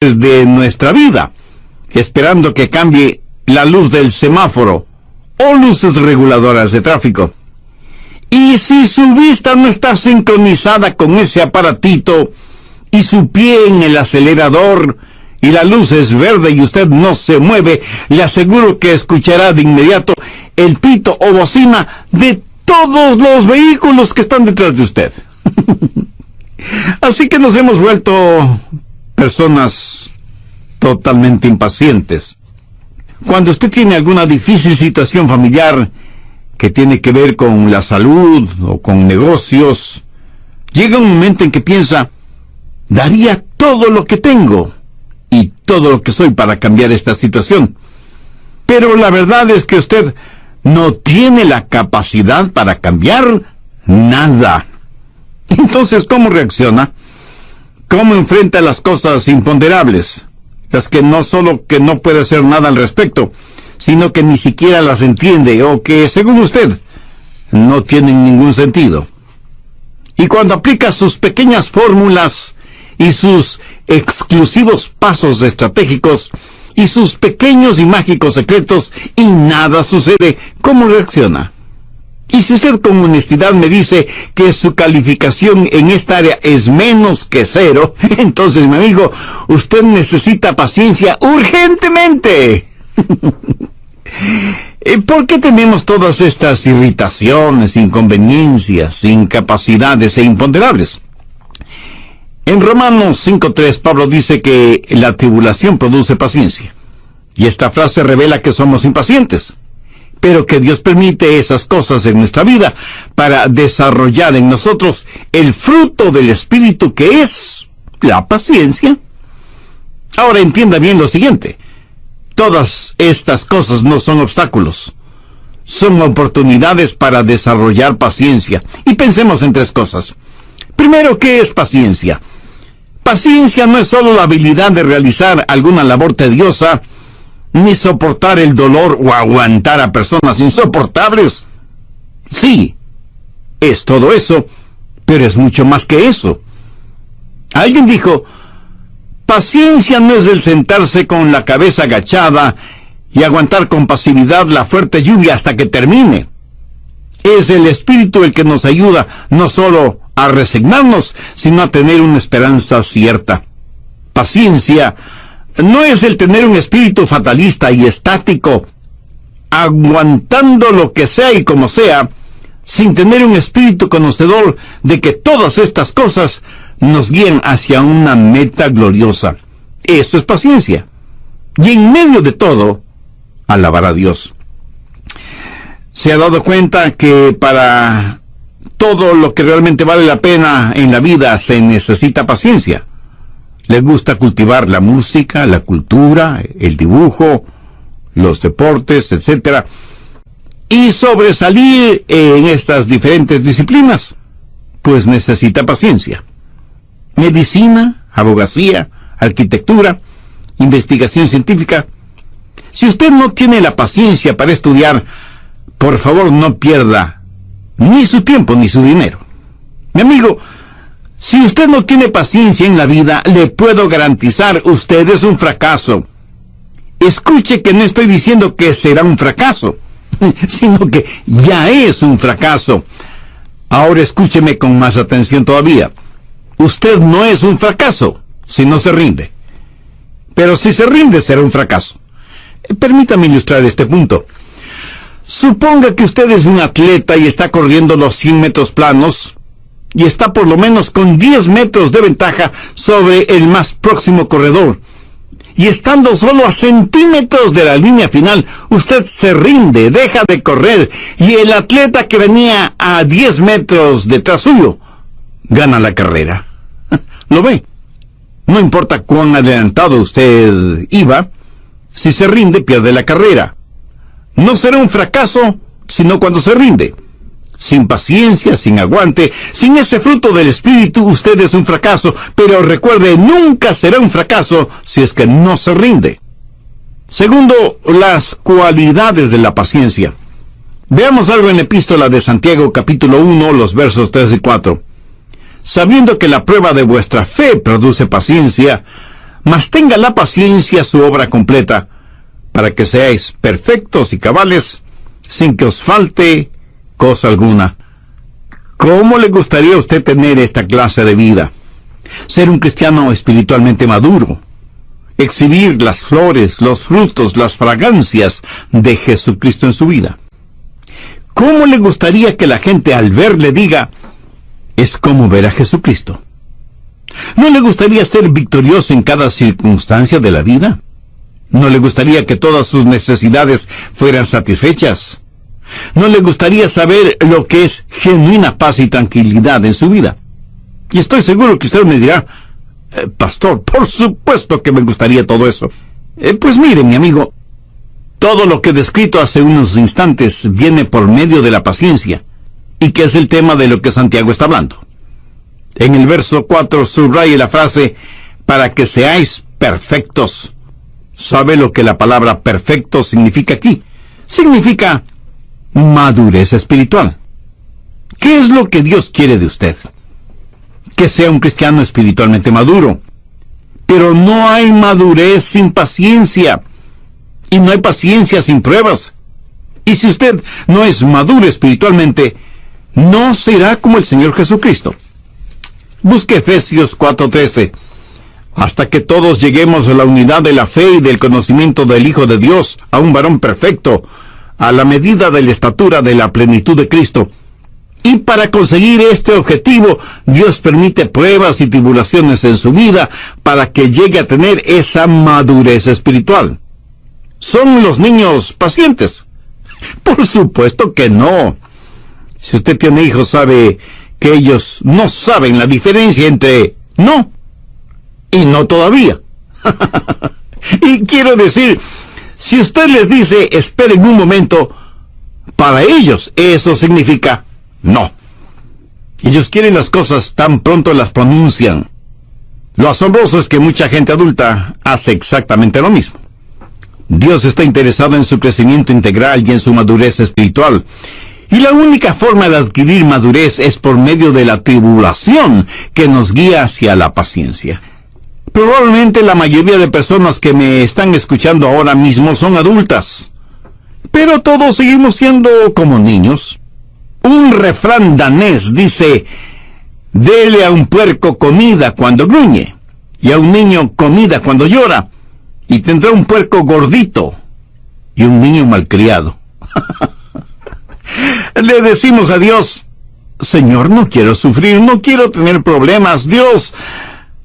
de nuestra vida, esperando que cambie la luz del semáforo o luces reguladoras de tráfico. Y si su vista no está sincronizada con ese aparatito y su pie en el acelerador y la luz es verde y usted no se mueve, le aseguro que escuchará de inmediato el pito o bocina de todos los vehículos que están detrás de usted. Así que nos hemos vuelto personas totalmente impacientes. Cuando usted tiene alguna difícil situación familiar que tiene que ver con la salud o con negocios, llega un momento en que piensa, daría todo lo que tengo y todo lo que soy para cambiar esta situación. Pero la verdad es que usted no tiene la capacidad para cambiar nada. Entonces, ¿cómo reacciona? ¿Cómo enfrenta las cosas imponderables? Las que no solo que no puede hacer nada al respecto, sino que ni siquiera las entiende o que, según usted, no tienen ningún sentido. Y cuando aplica sus pequeñas fórmulas y sus exclusivos pasos estratégicos y sus pequeños y mágicos secretos y nada sucede, ¿cómo reacciona? Y si usted con honestidad me dice que su calificación en esta área es menos que 0, entonces, mi amigo, usted necesita paciencia urgentemente. ¿Por qué tenemos todas estas irritaciones, inconveniencias, incapacidades e imponderables? En Romanos 5:3, Pablo dice que la tribulación produce paciencia. Y esta frase revela que somos impacientes, pero que Dios permite esas cosas en nuestra vida para desarrollar en nosotros el fruto del Espíritu, que es la paciencia. Ahora entienda bien lo siguiente: todas estas cosas no son obstáculos, son oportunidades para desarrollar paciencia. Y pensemos en 3 cosas. Primero, ¿qué es paciencia? Paciencia no es solo la habilidad de realizar alguna labor tediosa, ni soportar el dolor o aguantar a personas insoportables. Sí, es todo eso, pero es mucho más que eso. Alguien dijo, paciencia no es el sentarse con la cabeza agachada y aguantar con pasividad la fuerte lluvia hasta que termine. Es el Espíritu el que nos ayuda no solo a resignarnos, sino a tener una esperanza cierta. Paciencia no es el tener un espíritu fatalista y estático, aguantando lo que sea y como sea, sin tener un espíritu conocedor de que todas estas cosas nos guían hacia una meta gloriosa. Eso es paciencia. Y en medio de todo, alabar a Dios. ¿Se ha dado cuenta que para todo lo que realmente vale la pena en la vida se necesita paciencia? Le gusta cultivar la música, la cultura, el dibujo, los deportes, etc. Y sobresalir en estas diferentes disciplinas, pues necesita paciencia. Medicina, abogacía, arquitectura, investigación científica. Si usted no tiene la paciencia para estudiar, por favor no pierda ni su tiempo ni su dinero. Mi amigo, si usted no tiene paciencia en la vida, le puedo garantizar, usted es un fracaso. Escuche que no estoy diciendo que será un fracaso, sino que ya es un fracaso. Ahora escúcheme con más atención todavía. Usted no es un fracaso si no se rinde. Pero si se rinde, será un fracaso. Permítame ilustrar este punto. Suponga que usted es un atleta y está corriendo los 100 metros planos, y está por lo menos con 10 metros de ventaja sobre el más próximo corredor. Y estando solo a centímetros de la línea final, usted se rinde, deja de correr, y el atleta que venía a 10 metros detrás suyo gana la carrera. ¿Lo ve? No importa cuán adelantado usted iba, si se rinde, pierde la carrera. No será un fracaso, sino cuando se rinde. Sin paciencia, sin aguante, sin ese fruto del Espíritu, usted es un fracaso. Pero recuerde, nunca será un fracaso si es que no se rinde. Segundo, las cualidades de la paciencia. Veamos algo en la epístola de Santiago, capítulo 1, los versos 3 y 4. Sabiendo que la prueba de vuestra fe produce paciencia, mas tenga la paciencia su obra completa, para que seáis perfectos y cabales, sin que os falte cosa alguna. ¿Cómo le gustaría a usted tener esta clase de vida? Ser un cristiano espiritualmente maduro, exhibir las flores, los frutos, las fragancias de Jesucristo en su vida. ¿Cómo le gustaría que la gente al verle diga, es como ver a Jesucristo? ¿No le gustaría ser victorioso en cada circunstancia de la vida? ¿No le gustaría que todas sus necesidades fueran satisfechas? ¿No le gustaría saber lo que es genuina paz y tranquilidad en su vida? Y estoy seguro que usted me dirá, pastor, por supuesto que me gustaría todo eso. Pues mire, mi amigo, todo lo que he descrito hace unos instantes viene por medio de la paciencia, y que es el tema de lo que Santiago está hablando. En el verso 4 subraye la frase, para que seáis perfectos. ¿Sabe lo que la palabra perfecto significa aquí? Significa madurez espiritual. ¿Qué es lo que Dios quiere de usted? Que sea un cristiano espiritualmente maduro. Pero no hay madurez sin paciencia. Y no hay paciencia sin pruebas. Y si usted no es maduro espiritualmente, no será como el Señor Jesucristo. Busque Efesios 4:13. Hasta que todos lleguemos a la unidad de la fe y del conocimiento del Hijo de Dios, a un varón perfecto, a la medida de la estatura de la plenitud de Cristo. Y para conseguir este objetivo, Dios permite pruebas y tribulaciones en su vida para que llegue a tener esa madurez espiritual. ¿Son los niños pacientes? Por supuesto que no. Si usted tiene hijos, sabe que ellos no saben la diferencia entre no y no todavía. Y quiero decir, si usted les dice, esperen un momento, para ellos eso significa no. Ellos quieren las cosas tan pronto las pronuncian. Lo asombroso es que mucha gente adulta hace exactamente lo mismo. Dios está interesado en su crecimiento integral y en su madurez espiritual. Y la única forma de adquirir madurez es por medio de la tribulación que nos guía hacia la paciencia. Probablemente la mayoría de personas que me están escuchando ahora mismo son adultas. Pero todos seguimos siendo como niños. Un refrán danés dice, dele a un puerco comida cuando gruñe, y a un niño comida cuando llora, y tendrá un puerco gordito y un niño malcriado. Le decimos a Dios, Señor, no quiero sufrir, no quiero tener problemas. Dios,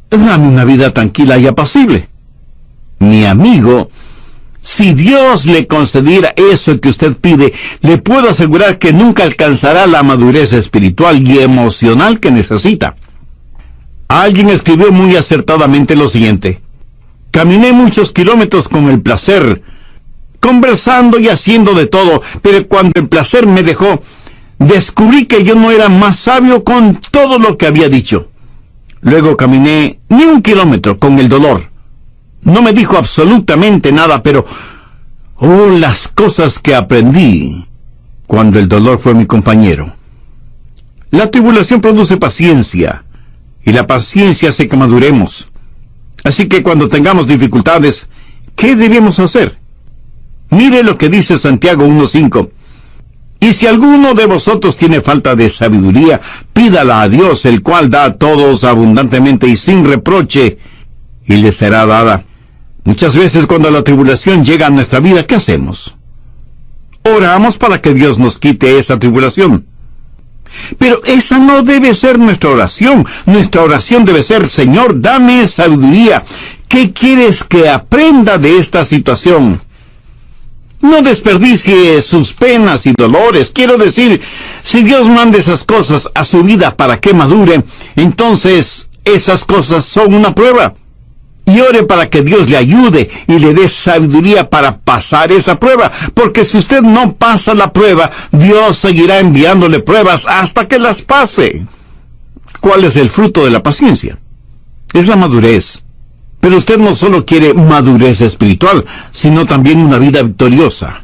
dame una vida tranquila y apacible. Mi amigo, si Dios le concediera eso que usted pide, le puedo asegurar que nunca alcanzará la madurez espiritual y emocional que necesita. Alguien escribió muy acertadamente lo siguiente: caminé muchos kilómetros con el placer, conversando y haciendo de todo, pero cuando el placer me dejó, descubrí que yo no era más sabio con todo lo que había dicho. Luego caminé ni un kilómetro con el dolor. No me dijo absolutamente nada, pero las cosas que aprendí cuando el dolor fue mi compañero. La tribulación produce paciencia, y la paciencia hace que maduremos. Así que cuando tengamos dificultades, ¿qué debemos hacer? Mire lo que dice Santiago 1:5. Y si alguno de vosotros tiene falta de sabiduría, pídala a Dios, el cual da a todos abundantemente y sin reproche, y le será dada. Muchas veces cuando la tribulación llega a nuestra vida, ¿qué hacemos? Oramos para que Dios nos quite esa tribulación. Pero esa no debe ser nuestra oración. Nuestra oración debe ser, Señor, dame sabiduría. ¿Qué quieres que aprenda de esta situación? No desperdicie sus penas y dolores. Quiero decir, si Dios manda esas cosas a su vida para que madure, entonces esas cosas son una prueba. Y ore para que Dios le ayude y le dé sabiduría para pasar esa prueba. Porque si usted no pasa la prueba, Dios seguirá enviándole pruebas hasta que las pase. ¿Cuál es el fruto de la paciencia? Es la madurez. Pero usted no solo quiere madurez espiritual, sino también una vida victoriosa.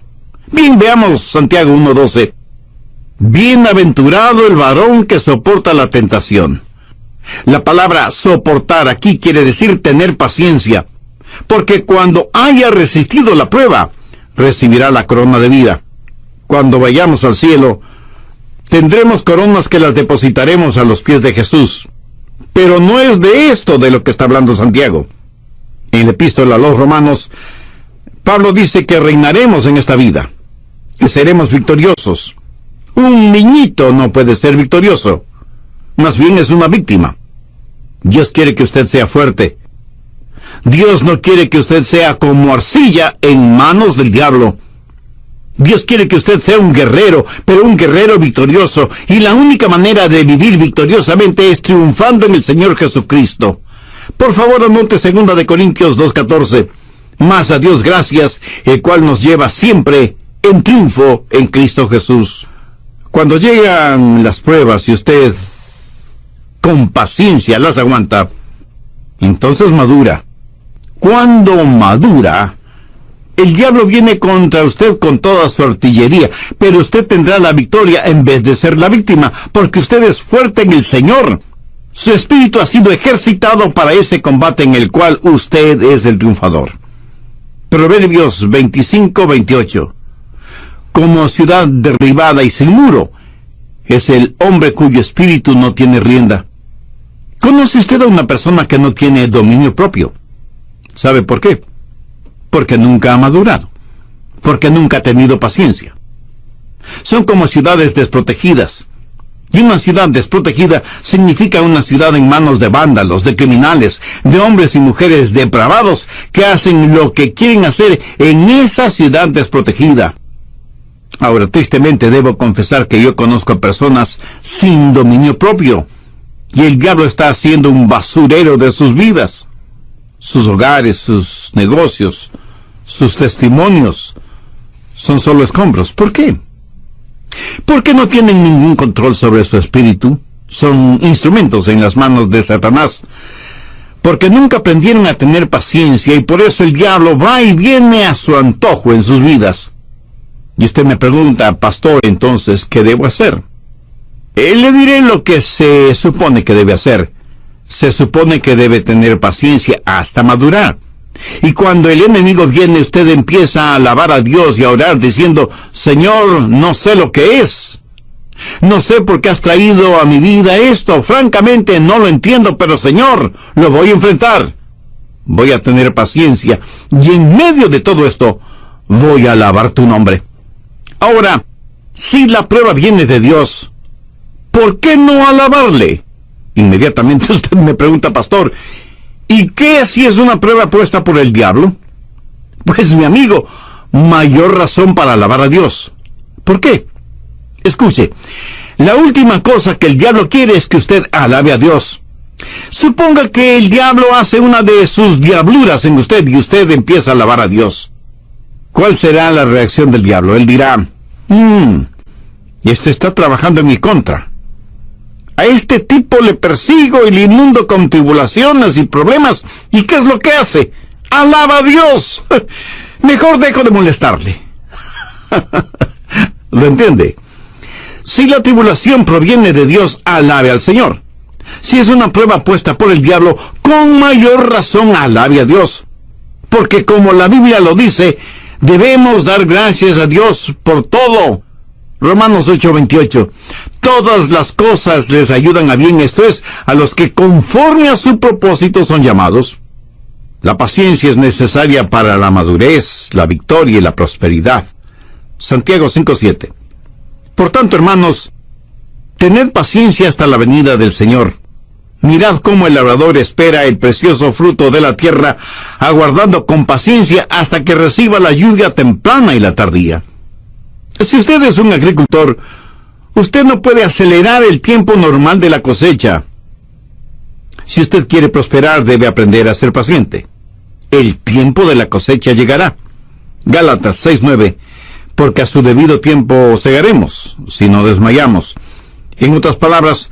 Bien, veamos Santiago 1:12. Bienaventurado el varón que soporta la tentación, La palabra soportar aquí quiere decir tener paciencia, porque cuando haya resistido la prueba, recibirá la corona de vida. Cuando vayamos al cielo, tendremos coronas que las depositaremos a los pies de Jesús. Pero no es de esto de lo que está hablando Santiago. En la epístola a los Romanos, Pablo dice que reinaremos en esta vida, que seremos victoriosos. Un niñito no puede ser victorioso, más bien es una víctima. Dios quiere que usted sea fuerte. Dios no quiere que usted sea como arcilla en manos del diablo. Dios quiere que usted sea un guerrero, pero un guerrero victorioso. Y la única manera de vivir victoriosamente es triunfando en el Señor Jesucristo. Por favor, anote 2 de Corintios 2:14. Mas a Dios gracias, el cual nos lleva siempre en triunfo en Cristo Jesús. Cuando llegan las pruebas y usted con paciencia las aguanta, entonces madura. Cuando madura, el diablo viene contra usted con toda su artillería, pero usted tendrá la victoria en vez de ser la víctima, porque usted es fuerte en el Señor. Su espíritu ha sido ejercitado para ese combate en el cual usted es el triunfador. Proverbios 25:28. Como ciudad derribada y sin muro, es el hombre cuyo espíritu no tiene rienda. ¿Conoce usted a una persona que no tiene dominio propio? ¿Sabe por qué? Porque nunca ha madurado, porque nunca ha tenido paciencia. Son como ciudades desprotegidas. Y una ciudad desprotegida significa una ciudad en manos de vándalos, de criminales, de hombres y mujeres depravados que hacen lo que quieren hacer en esa ciudad desprotegida. Ahora, tristemente debo confesar que yo conozco a personas sin dominio propio, y el diablo está haciendo un basurero de sus vidas. Sus hogares, sus negocios, sus testimonios son solo escombros. ¿Por qué? Porque no tienen ningún control sobre su espíritu. Son instrumentos en las manos de Satanás. Porque nunca aprendieron a tener paciencia, y por eso el diablo va y viene a su antojo en sus vidas. Y usted me pregunta, pastor, entonces, ¿qué debo hacer? Le diré lo que se supone que debe hacer. Se supone que debe tener paciencia hasta madurar. Y cuando el enemigo viene, usted empieza a alabar a Dios y a orar diciendo, Señor, no sé lo que es. No sé por qué has traído a mi vida esto. Francamente no lo entiendo, pero Señor, lo voy a enfrentar. Voy a tener paciencia. Y en medio de todo esto, voy a alabar tu nombre. Ahora, si la prueba viene de Dios, ¿por qué no alabarle? Inmediatamente usted me pregunta, pastor, ¿y qué si es una prueba puesta por el diablo? Pues mi amigo, mayor razón para alabar a Dios. ¿Por qué? Escuche, la última cosa que el diablo quiere es que usted alabe a Dios. Suponga que el diablo hace una de sus diabluras en usted y usted empieza a alabar a Dios. ¿Cuál será la reacción del diablo? Él dirá, este está trabajando en mi contra. A este tipo le persigo y le inundo con tribulaciones y problemas. ¿Y qué es lo que hace? ¡Alaba a Dios! Mejor dejo de molestarle. ¿Lo entiende? Si la tribulación proviene de Dios, alabe al Señor. Si es una prueba puesta por el diablo, con mayor razón alabe a Dios. Porque como la Biblia lo dice, debemos dar gracias a Dios por todo. Romanos 8:28. Todas las cosas les ayudan a bien, esto es, a los que conforme a su propósito son llamados. La paciencia es necesaria para la madurez, la victoria y la prosperidad. Santiago 5:7. Por tanto, hermanos, tened paciencia hasta la venida del Señor. Mirad cómo el labrador espera el precioso fruto de la tierra, aguardando con paciencia hasta que reciba la lluvia temprana y la tardía. Si usted es un agricultor, usted no puede acelerar el tiempo normal de la cosecha. Si usted quiere prosperar, debe aprender a ser paciente. El tiempo de la cosecha llegará. Gálatas 6:9. Porque a su debido tiempo segaremos, si no desmayamos. En otras palabras,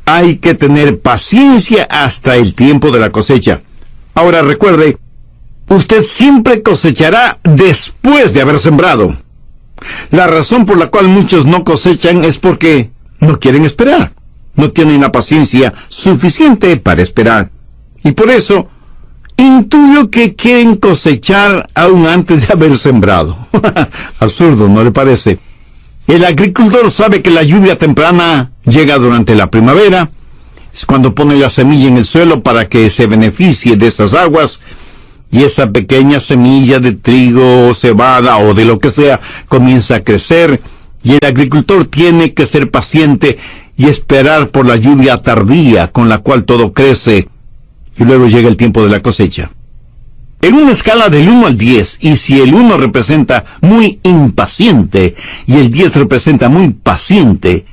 hay que tener paciencia hasta el tiempo de la cosecha. Ahora recuerde, usted siempre cosechará después de haber sembrado. La razón por la cual muchos no cosechan es porque no quieren esperar. no tienen la paciencia suficiente para esperar. Y por eso, intuyo que quieren cosechar aún antes de haber sembrado. Absurdo, ¿no le parece? El agricultor sabe que la lluvia temprana llega durante la primavera. Es cuando pone la semilla en el suelo para que se beneficie de esas aguas. Y esa pequeña semilla de trigo, cebada o de lo que sea comienza a crecer. Y el agricultor tiene que ser paciente y esperar por la lluvia tardía con la cual todo crece. Y luego llega el tiempo de la cosecha. En una escala del 1 al 10, y si el 1 representa muy impaciente y el 10 representa muy paciente,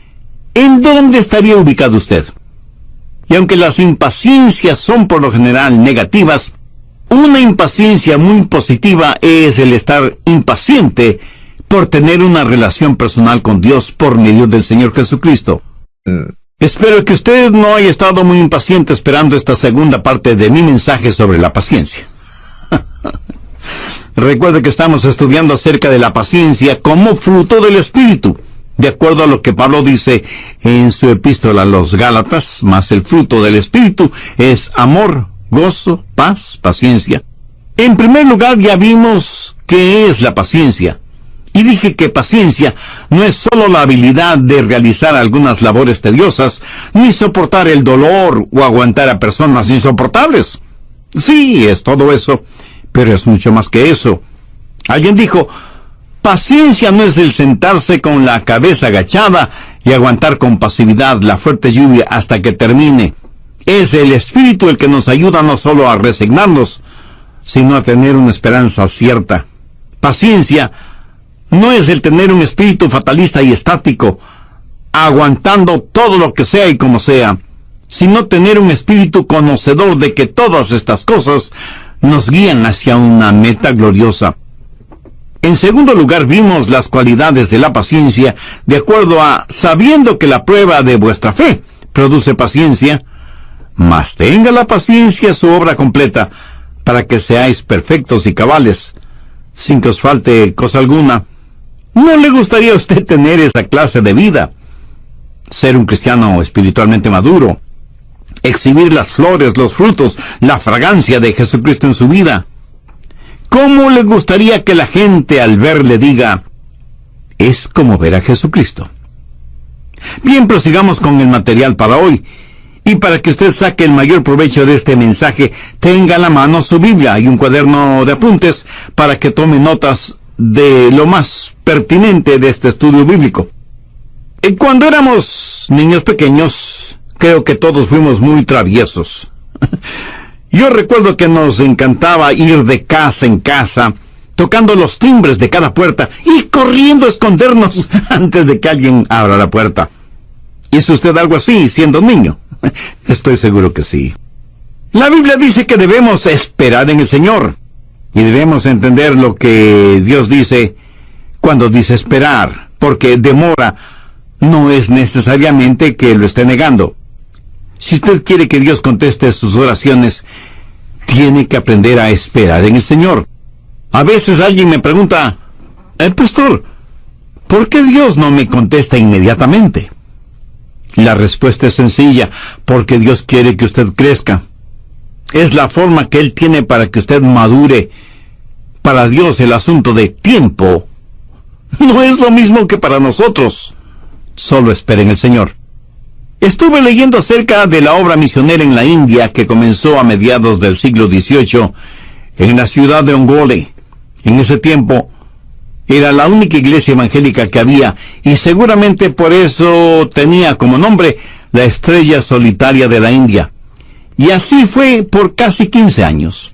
¿en dónde estaría ubicado usted? Y aunque las impaciencias son por lo general negativas, una impaciencia muy positiva es el estar impaciente por tener una relación personal con Dios por medio del Señor Jesucristo. Espero que usted no haya estado muy impaciente esperando esta segunda parte de mi mensaje sobre la paciencia. Recuerde que estamos estudiando acerca de la paciencia como fruto del Espíritu, de acuerdo a lo que Pablo dice en su epístola a los Gálatas, más el fruto del Espíritu es amor, gozo, paz, paciencia. En primer lugar, ya vimos qué es la paciencia. Y dije que paciencia no es solo la habilidad de realizar algunas labores tediosas, ni soportar el dolor o aguantar a personas insoportables. Sí, es todo eso, pero es mucho más que eso. Alguien dijo, paciencia no es el sentarse con la cabeza agachada y aguantar con pasividad la fuerte lluvia hasta que termine. Es el Espíritu el que nos ayuda no solo a resignarnos, sino a tener una esperanza cierta. Paciencia no es el tener un espíritu fatalista y estático, aguantando todo lo que sea y como sea, sino tener un espíritu conocedor de que todas estas cosas nos guían hacia una meta gloriosa. En segundo lugar, vimos las cualidades de la paciencia de acuerdo a sabiendo que la prueba de vuestra fe produce paciencia, mas tenga la paciencia su obra completa, para que seáis perfectos y cabales, sin que os falte cosa alguna. ¿No le gustaría a usted tener esa clase de vida? Ser un cristiano espiritualmente maduro, exhibir las flores, los frutos, la fragancia de Jesucristo en su vida. ¿Cómo le gustaría que la gente al verle diga, es como ver a Jesucristo? Bien, prosigamos con el material para hoy. Y para que usted saque el mayor provecho de este mensaje, tenga a la mano su Biblia y un cuaderno de apuntes para que tome notas de lo más pertinente de este estudio bíblico. Cuando éramos niños pequeños, creo que todos fuimos muy traviesos. Yo recuerdo que nos encantaba ir de casa en casa, tocando los timbres de cada puerta y corriendo a escondernos antes de que alguien abra la puerta. ¿Hizo usted algo así siendo niño? Estoy seguro que sí. La Biblia dice que debemos esperar en el Señor. Y debemos entender lo que Dios dice cuando dice esperar, porque demora no es necesariamente que lo esté negando. Si usted quiere que Dios conteste sus oraciones, tiene que aprender a esperar en el Señor. A veces alguien me pregunta, pastor, ¿por qué Dios no me contesta inmediatamente? La respuesta es sencilla, porque Dios quiere que usted crezca. Es la forma que Él tiene para que usted madure. Para Dios el asunto de tiempo no es lo mismo que para nosotros. Solo espere en el Señor. Estuve leyendo acerca de la obra misionera en la India que comenzó a mediados del siglo XVIII en la ciudad de Ongole. En ese tiempo era la única iglesia evangélica que había y seguramente por eso tenía como nombre la estrella solitaria de la India. Y así fue por casi 15 años.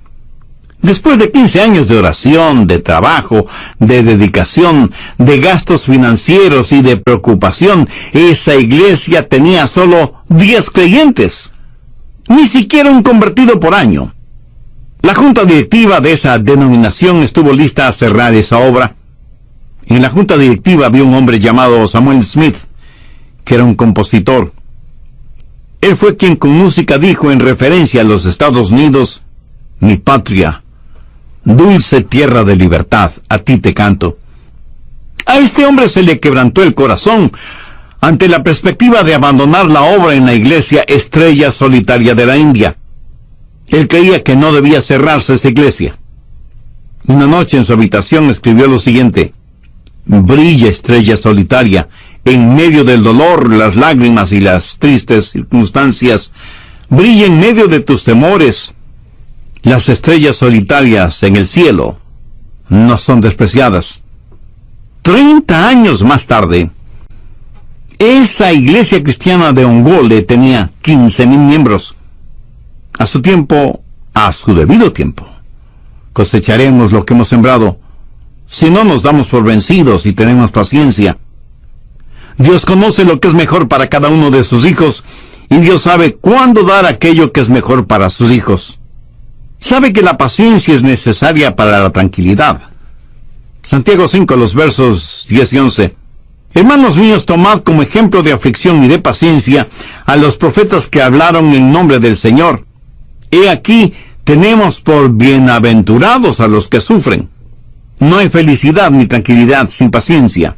Después de 15 años de oración, de trabajo, de dedicación, de gastos financieros y de preocupación, esa iglesia tenía solo 10 creyentes. Ni siquiera un convertido por año. La junta directiva de esa denominación estuvo lista a cerrar esa obra. En la junta directiva había un hombre llamado Samuel Smith, que era un compositor. Él fue quien con música dijo en referencia a los Estados Unidos, mi patria, dulce tierra de libertad, a ti te canto. A este hombre se le quebrantó el corazón ante la perspectiva de abandonar la obra en la iglesia Estrella Solitaria de la India. Él creía que no debía cerrarse esa iglesia. Una noche en su habitación escribió lo siguiente: brilla, estrella solitaria, en medio del dolor, las lágrimas y las tristes circunstancias. Brilla en medio de tus temores. Las estrellas solitarias en el cielo no son despreciadas. 30 años más tarde, esa iglesia cristiana de Ongole tenía 15,000 miembros. A su tiempo, a su debido tiempo, cosecharemos lo que hemos sembrado, si no nos damos por vencidos y tenemos paciencia. Dios conoce lo que es mejor para cada uno de sus hijos, y Dios sabe cuándo dar aquello que es mejor para sus hijos. Sabe que la paciencia es necesaria para la tranquilidad. Santiago 5, los versos 10 y 11. Hermanos míos, tomad como ejemplo de aflicción y de paciencia a los profetas que hablaron en nombre del Señor. He aquí, tenemos por bienaventurados a los que sufren. No hay felicidad ni tranquilidad sin paciencia.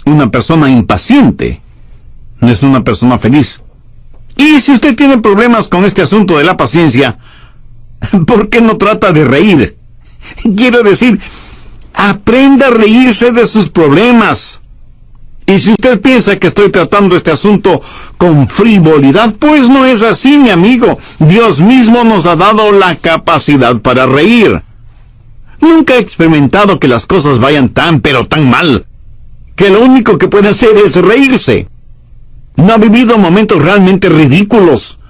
Una persona impaciente no es una persona feliz. Y si usted tiene problemas con este asunto de la paciencia, ¿por qué no trata de reír? Quiero decir, aprenda a reírse de sus problemas. Y si usted piensa que estoy tratando este asunto con frivolidad, pues no es así, mi amigo. Dios mismo nos ha dado la capacidad para reír. Nunca he experimentado que las cosas vayan tan, pero tan mal, que lo único que puede hacer es reírse. No ha vivido momentos realmente ridículos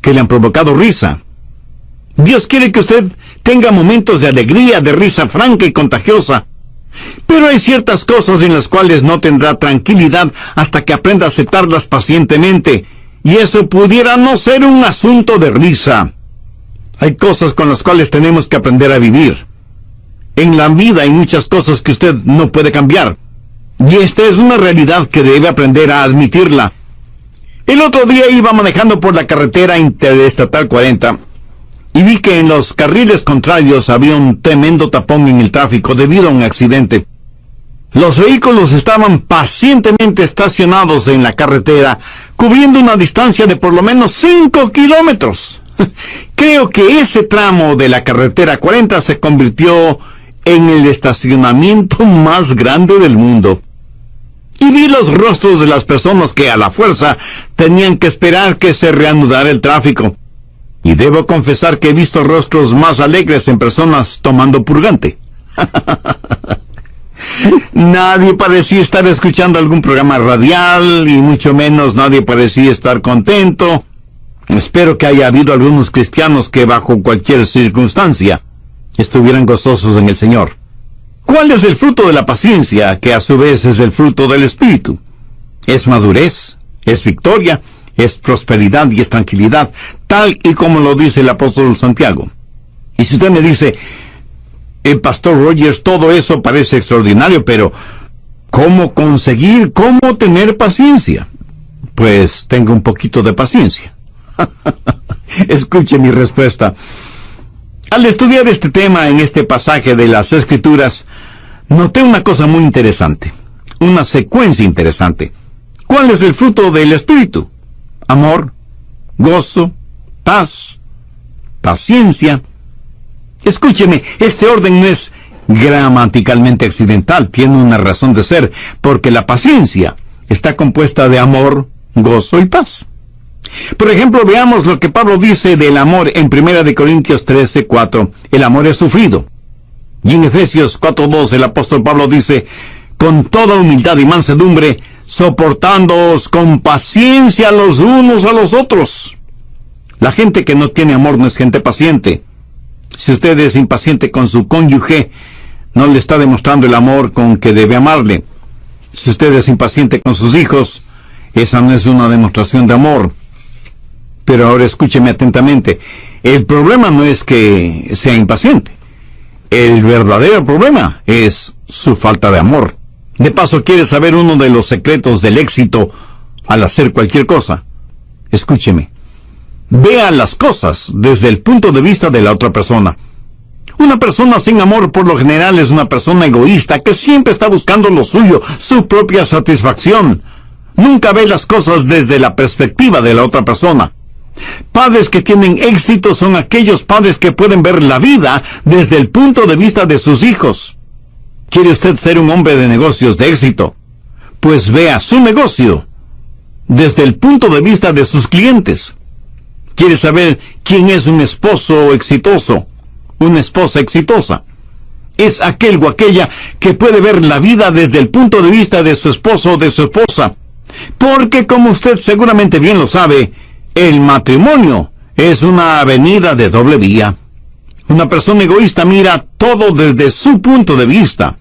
que le han provocado risa. Dios quiere que usted tenga momentos de alegría, de risa franca y contagiosa. Pero hay ciertas cosas en las cuales no tendrá tranquilidad hasta que aprenda a aceptarlas pacientemente. Y eso pudiera no ser un asunto de risa. Hay cosas con las cuales tenemos que aprender a vivir. En la vida hay muchas cosas que usted no puede cambiar. Y esta es una realidad que debe aprender a admitirla. El otro día iba manejando por la carretera interestatal 40 y vi que en los carriles contrarios había un tremendo tapón en el tráfico debido a un accidente. Los vehículos estaban pacientemente estacionados en la carretera, cubriendo una distancia de por lo menos 5 kilómetros. Creo que ese tramo de la carretera 40 se convirtió en el estacionamiento más grande del mundo. Y vi los rostros de las personas que a la fuerza tenían que esperar que se reanudara el tráfico. Y debo confesar que he visto rostros más alegres en personas tomando purgante. Nadie parecía estar escuchando algún programa radial, y mucho menos nadie parecía estar contento. Espero que haya habido algunos cristianos que bajo cualquier circunstancia estuvieran gozosos en el Señor. ¿Cuál es el fruto de la paciencia, que a su vez es el fruto del Espíritu? Es madurez, es victoria, es prosperidad y es tranquilidad, tal y como lo dice el apóstol Santiago. Y si usted me dice, Pastor Rogers, todo eso parece extraordinario, pero ¿cómo conseguir, cómo tener paciencia? Pues tenga un poquito de paciencia. Escuche mi respuesta. Al estudiar este tema en este pasaje de las Escrituras, noté una cosa muy interesante, una secuencia interesante. ¿Cuál es el fruto del Espíritu? Amor, gozo, paz, paciencia. Escúcheme, este orden no es gramaticalmente accidental, tiene una razón de ser, porque la paciencia está compuesta de amor, gozo y paz. Por ejemplo, veamos lo que Pablo dice del amor en 1 Corintios 13:4. El amor es sufrido. Y en Efesios 4:2 el apóstol Pablo dice, con toda humildad y mansedumbre, soportándoos con paciencia los unos a los otros. La gente que no tiene amor no es gente paciente. Si usted es impaciente con su cónyuge, no le está demostrando el amor con que debe amarle. Si usted es impaciente con sus hijos, esa no es una demostración de amor. Pero ahora escúcheme atentamente. El problema no es que sea impaciente. El verdadero problema es su falta de amor. De paso, ¿quiere saber uno de los secretos del éxito al hacer cualquier cosa? Escúcheme. Vea las cosas desde el punto de vista de la otra persona. Una persona sin amor por lo general es una persona egoísta que siempre está buscando lo suyo, su propia satisfacción. nunca ve las cosas desde la perspectiva de la otra persona. Padres que tienen éxito son aquellos padres que pueden ver la vida desde el punto de vista de sus hijos. ¿Quiere usted ser un hombre de negocios de éxito? Pues vea su negocio desde el punto de vista de sus clientes. ¿Quiere saber quién es un esposo exitoso? Una esposa exitosa. Es aquel o aquella que puede ver la vida desde el punto de vista de su esposo o de su esposa. Porque, como usted seguramente bien lo sabe, el matrimonio es una avenida de doble vía. Una persona egoísta mira todo desde su punto de vista.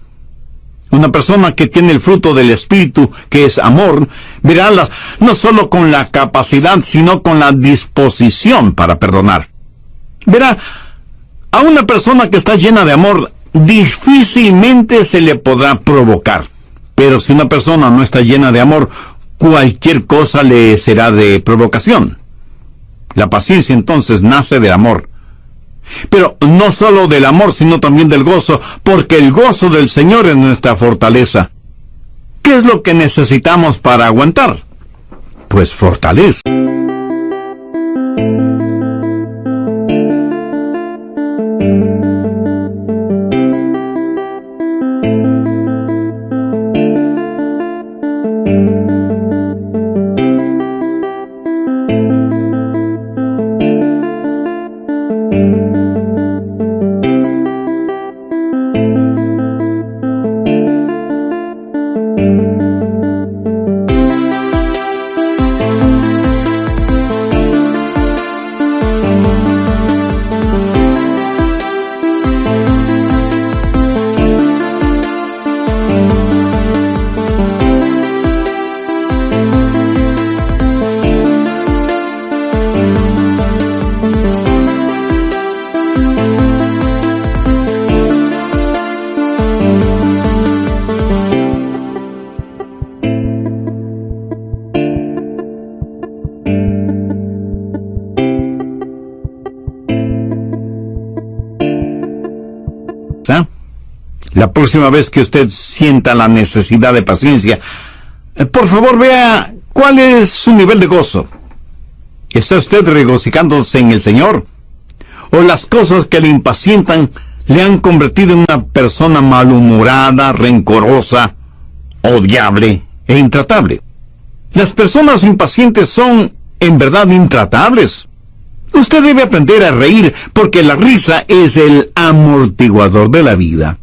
Una persona que tiene el fruto del Espíritu, que es amor, verá no solo con la capacidad, sino con la disposición para perdonar. Verá, a una persona que está llena de amor, difícilmente se le podrá provocar. Pero si una persona no está llena de amor, cualquier cosa le será de provocación. La paciencia entonces nace del amor. Pero no solo del amor, sino también del gozo, porque el gozo del Señor es nuestra fortaleza. ¿Qué es lo que necesitamos para aguantar? Pues fortaleza. La próxima vez que usted sienta la necesidad de paciencia, por favor vea cuál es su nivel de gozo. ¿Está usted regocijándose en el Señor? ¿O las cosas que le impacientan le han convertido en una persona malhumorada, rencorosa, odiable e intratable? Las personas impacientes son, en verdad, intratables. Usted debe aprender a reír, porque la risa es el amortiguador de la vida.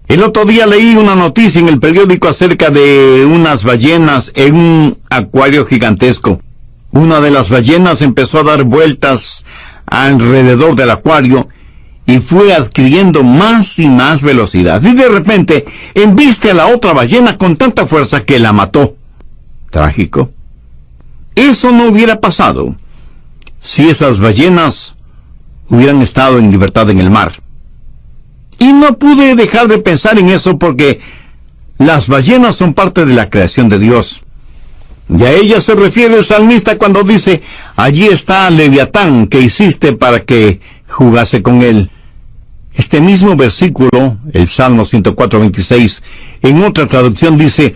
El otro día leí una noticia en el periódico acerca de unas ballenas en un acuario gigantesco. Una de las ballenas empezó a dar vueltas alrededor del acuario y fue adquiriendo más y más velocidad. Y de repente embiste a la otra ballena con tanta fuerza que la mató. Trágico. Eso no hubiera pasado si esas ballenas hubieran estado en libertad en el mar. Y no pude dejar de pensar en eso porque las ballenas son parte de la creación de Dios. Y a ella se refiere el salmista cuando dice: allí está Leviatán que hiciste para que jugase con él. Este mismo versículo, el Salmo 104:26, en otra traducción dice: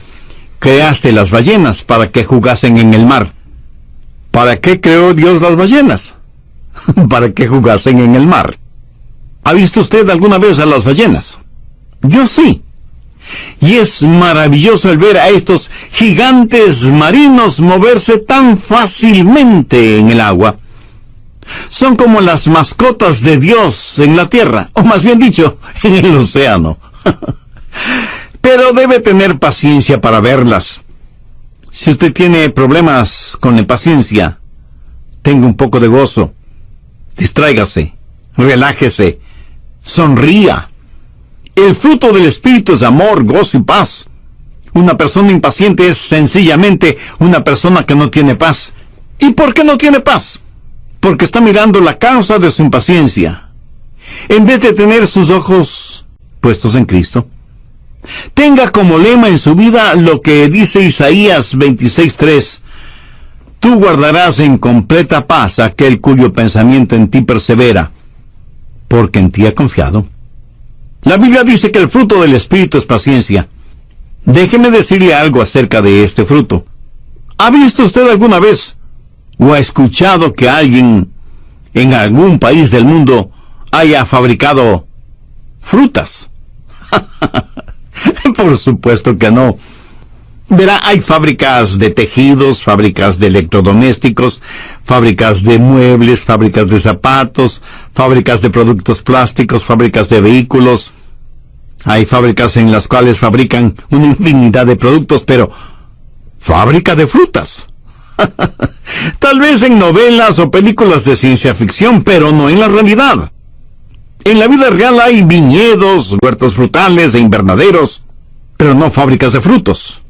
creaste las ballenas para que jugasen en el mar. ¿Para qué creó Dios las ballenas? Para que jugasen en el mar. ¿Ha visto usted alguna vez a las ballenas? Yo sí. Y es maravilloso el ver a estos gigantes marinos moverse tan fácilmente en el agua. Son como las mascotas de Dios en la tierra, o más bien dicho, en el océano. Pero debe tener paciencia para verlas. Si usted tiene problemas con la paciencia, tenga un poco de gozo. Distráigase, relájese, sonría. El fruto del Espíritu es amor, gozo y paz. Una persona impaciente es sencillamente una persona que no tiene paz. ¿Y por qué no tiene paz? Porque está mirando la causa de su impaciencia, en vez de tener sus ojos puestos en Cristo. Tenga como lema en su vida lo que dice Isaías 26:3. Tú guardarás en completa paz a aquel cuyo pensamiento en ti persevera, porque en ti ha confiado. La Biblia dice que el fruto del Espíritu es paciencia. Déjeme decirle algo acerca de este fruto. ¿Ha visto usted alguna vez o ha escuchado que alguien en algún país del mundo haya fabricado frutas? Por supuesto que no. Verá, hay fábricas de tejidos, fábricas de electrodomésticos, fábricas de muebles, fábricas de zapatos, fábricas de productos plásticos, fábricas de vehículos. Hay fábricas en las cuales fabrican una infinidad de productos, pero fábrica de frutas. Tal vez en novelas o películas de ciencia ficción, pero no en la realidad. En la vida real hay viñedos, huertos frutales e invernaderos, pero no fábricas de frutos.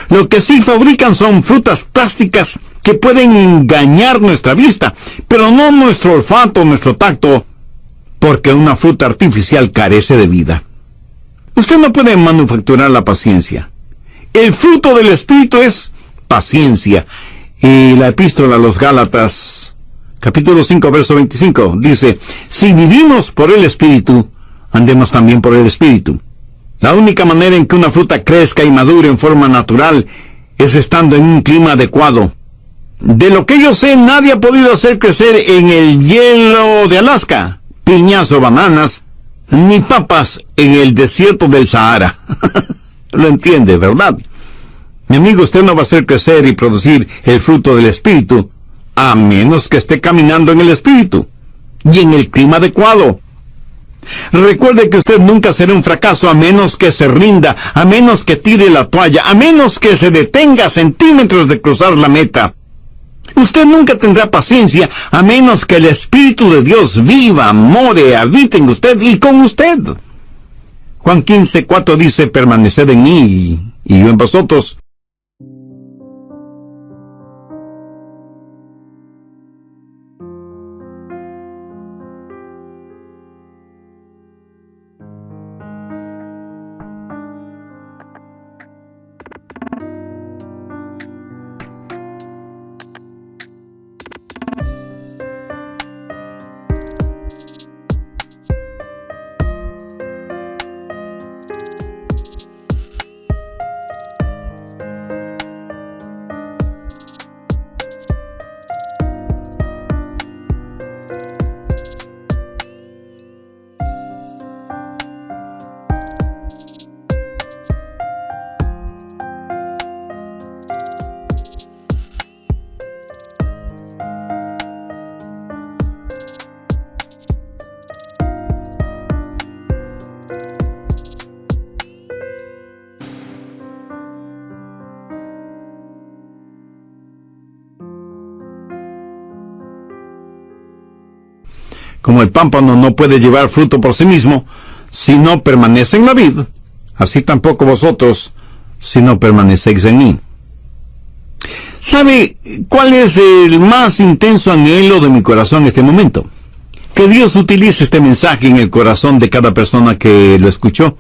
Lo que sí fabrican son frutas plásticas que pueden engañar nuestra vista, pero no nuestro olfato o nuestro tacto, porque una fruta artificial carece de vida. Usted no puede manufacturar la paciencia. El fruto del Espíritu es paciencia. Y la epístola a los Gálatas, capítulo 5, verso 25, dice: si vivimos por el Espíritu, andemos también por el Espíritu. La única manera en que una fruta crezca y madure en forma natural es estando en un clima adecuado. De lo que yo sé, nadie ha podido hacer crecer en el hielo de Alaska piñas o bananas, ni papas en el desierto del Sahara. Lo entiende, ¿verdad? Mi amigo, usted no va a hacer crecer y producir el fruto del Espíritu, a menos que esté caminando en el Espíritu y en el clima adecuado. Recuerde que usted nunca será un fracaso a menos que se rinda, a menos que tire la toalla, a menos que se detenga a centímetros de cruzar la meta. Usted nunca tendrá paciencia a menos que el Espíritu de Dios viva, more, habite en usted y con usted. Juan 15:4 dice: permaneced en mí y yo en vosotros. Como el pámpano no puede llevar fruto por sí mismo si no permanece en la vid, así tampoco vosotros si no permanecéis en mí. ¿Sabe cuál es el más intenso anhelo de mi corazón en este momento? Que Dios utilice este mensaje en el corazón de cada persona que lo escuchó,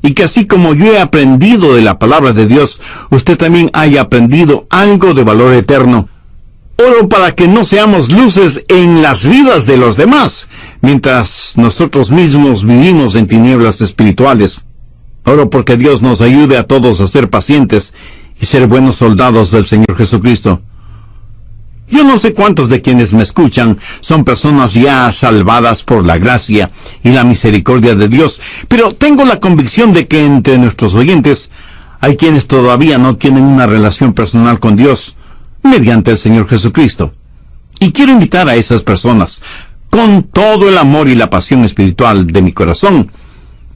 y que así como yo he aprendido de la palabra de Dios, usted también haya aprendido algo de valor eterno. Oro para que no seamos luces en las vidas de los demás, mientras nosotros mismos vivimos en tinieblas espirituales. Oro porque Dios nos ayude a todos a ser pacientes y ser buenos soldados del Señor Jesucristo. Yo no sé cuántos de quienes me escuchan son personas ya salvadas por la gracia y la misericordia de Dios, pero tengo la convicción de que entre nuestros oyentes hay quienes todavía no tienen una relación personal con Dios mediante el Señor Jesucristo. Y quiero invitar a esas personas, con todo el amor y la pasión espiritual de mi corazón,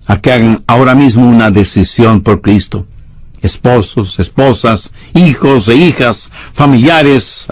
a que hagan ahora mismo una decisión por Cristo. Esposos, esposas, hijos e hijas, familiares,